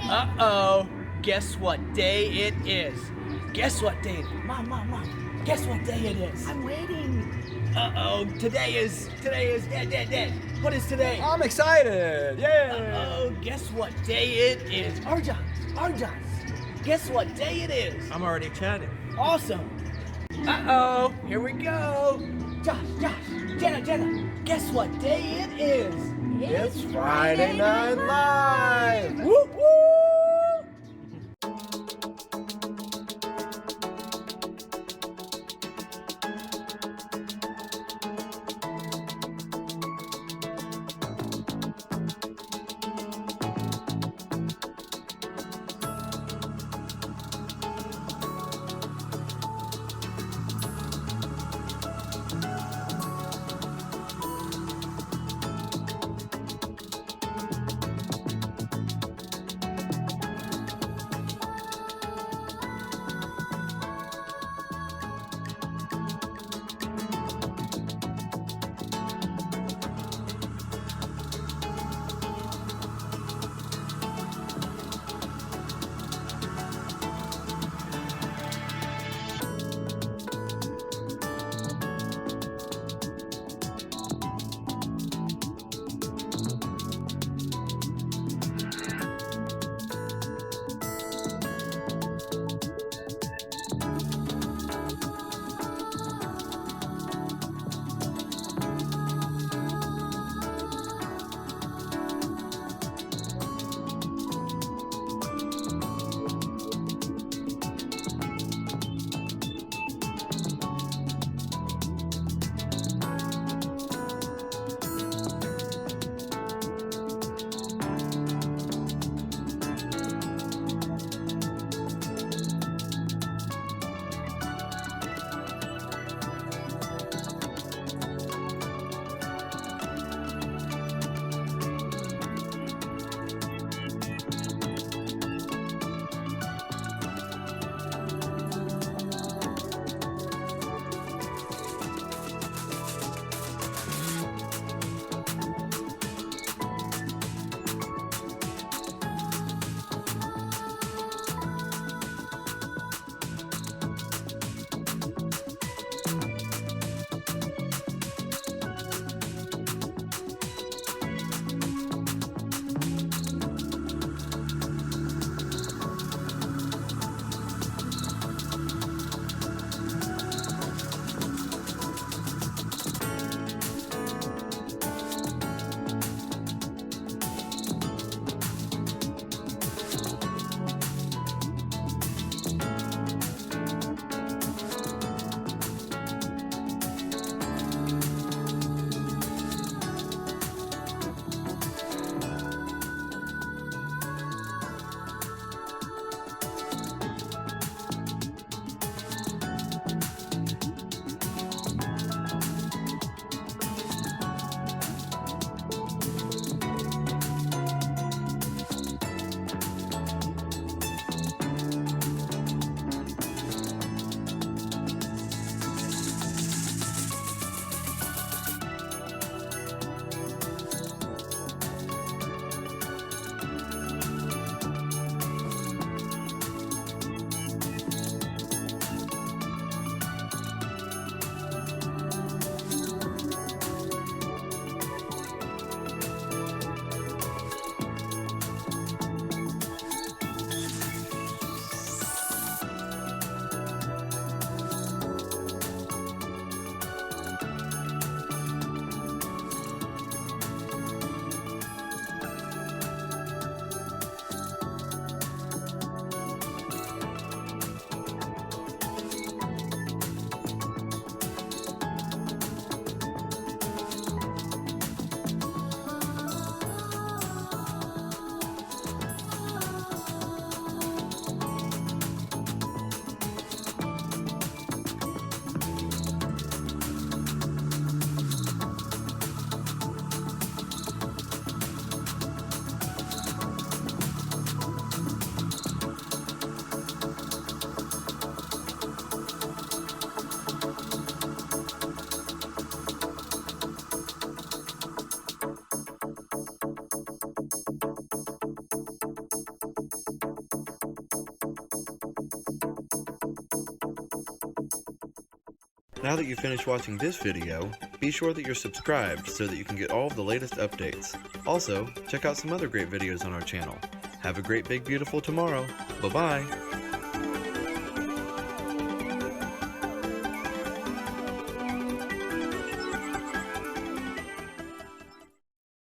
Uh-oh. Guess what day it is? Guess what day it is? Mom. Guess what day it is? I'm waiting. Uh-oh. Today is dead. What is today? I'm excited. Yay. Uh-oh. Guess what day it is? Arjan. Guess what day it is? I'm already chatting. Awesome. Uh-oh. Here we go. Josh. Jenna. Guess what day it is? It's Friday Night Live. Woo woo! Now that you've finished watching this video, be sure that you're subscribed so that you can get all of the latest updates. Also, check out some other great videos on our channel. Have a great, big, beautiful tomorrow. Bye-bye.